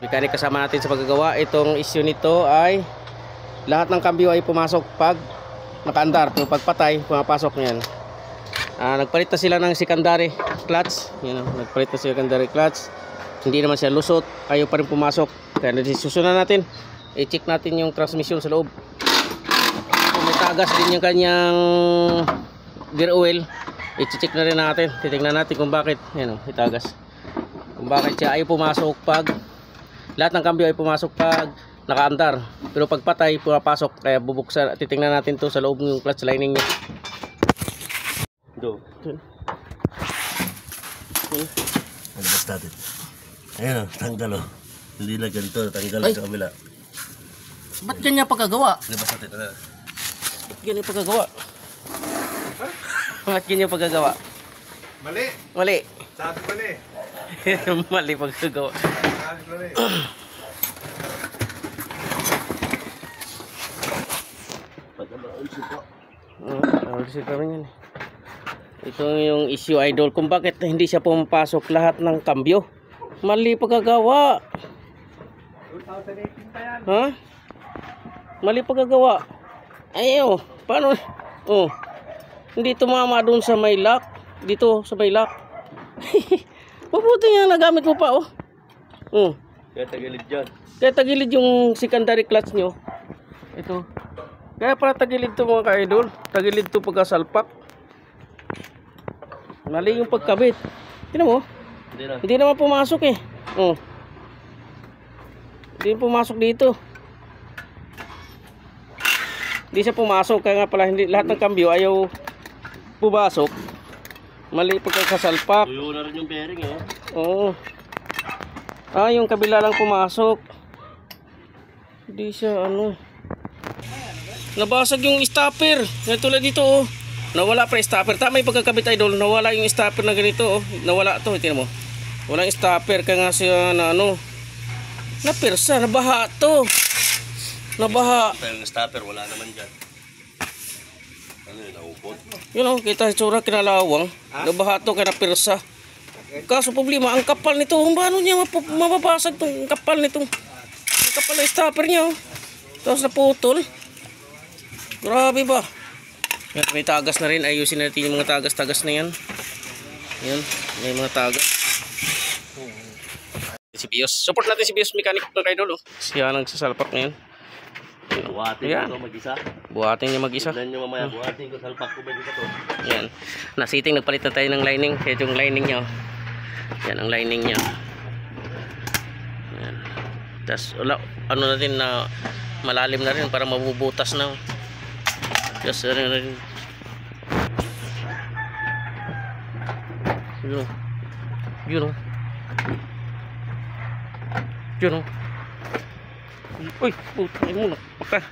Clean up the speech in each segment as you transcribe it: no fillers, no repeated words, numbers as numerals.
Mechanic kasama natin sa paggagawa. Itong issue nito ay lahat ng kambyo ay pumasok pag nakaandar, pero pag patay pumapasok niyan. Nagpalit na sila ng secondary clutch, nagpalit na secondary clutch. Hindi naman siya lusot, ayaw pa rin pumasok. Kaya susunan natin, i-check natin yung transmission sa loob. Kung may tagas din yung kanyang gear oil, i-check na rin natin. Titingnan natin kung bakit itagas, kung bakit siya ayaw pumasok pag lahat ng kambyo ay pumasok pag nakaandar, pero pag patay pumapasok. Kaya bubuksan, titingnan natin to sa loob ng clutch lining niya. Labas natin. Ayan o, tanggal o. Hindi na ganito, tanggal sa kabila. Ba't ganyan pagkagawa? Labas natin. Ba't ganyan pagkagawa? Ba't ganyan pagkagawa? Mali. Mali. Sabi mali. Mali pagkagawa. Sabi mali. Ulsi pa rin yan. Ito yung issue, idol, kung bakit hindi siya pumapasok lahat ng kambyo. Mali pagkagawa. 2018 pa yan. Ha? Mali pagkagawa. Ayaw. Paano? Oh. Hindi tumama doon sa may lock. Dito sa may lock. Mabuti nga nagamit mo pa, oh. Oh. Kaya tagilid dyan. Kaya tagilid yung secondary clutch nyo. Ito. Kaya para tagilid to mga ka-idol. Tagilid to pagkasalpak. Mali yung pagkabit. Tignan mo. Hindi naman pumasok eh. Oh. Hindi pumasok dito. Hindi siya pumasok. Kaya nga pala hindi, lahat ng kambyo ayaw pumasok. Mali pagkakasalpak. Tuyo na rin yung bearing eh. Oo. Yung kabila lang pumasok. Hindi siya nabasag yung stopper. Tulad dito oh. Nawala pa yung stopper. Tama yung pagkakabit, idol. Nawala yung stopper na ganito oh. Nawala to. Tingnan mo. Walang stopper. Kaya nga siya na napirsa. Nabaha to. Nabaha. Yung stopper wala naman dyan. Naupot. Yun oh. Kita itsura kinalawang. Nabaha to kaya napirsa. Kaso problema, ang kapal nito. Paano niya mapapasag itong kapal nito? Ang kapal na stopper niya oh. Tapos naputol. Grabe ba? Yan, may tagas na rin. Ayusin natin yung mga tagas-tagas na yan. Yan, may mga tagas. Si Bios. Support natin si Bios Mechanic ng idol. Oh. Siya nagsasalpak na yan. Buhatin yan. ko mag-isa. Buhatin niya mag-isa. Tignan nyo mamaya, buhatin ko salpak ko mag-isa to. Yan. Nasiting, nagpalit na tayo ng lining. Kaya yung lining niya. Yan ang lining niya. Yan. Tapos, natin na malalim na rin para mabubutas na. Yes, rin. Yun. Uy, putay mo na. Baka.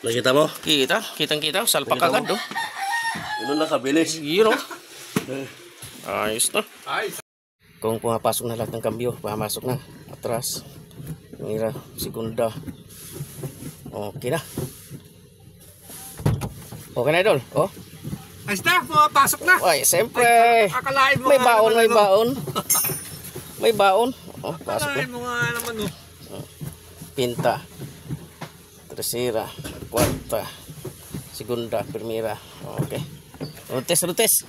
Nakita mo? Kitang-kita. Salpak agad, oh. Ano na kabilis? Yun, oh. Ayos na. Ay. Kung pumapasok na lahat ng kambyo, pumasok na. Atras. Mira, segunda. Okay na. Okay na, idol. Oh. Ayos na, pumapasok na. Ay, siyempre. Akalain mo May baon. May baon. Oh, pasok na. Akalain mo nga naman, oh. Pinta. Tercera, cuarta, segunda, primera. Okay. Rutes.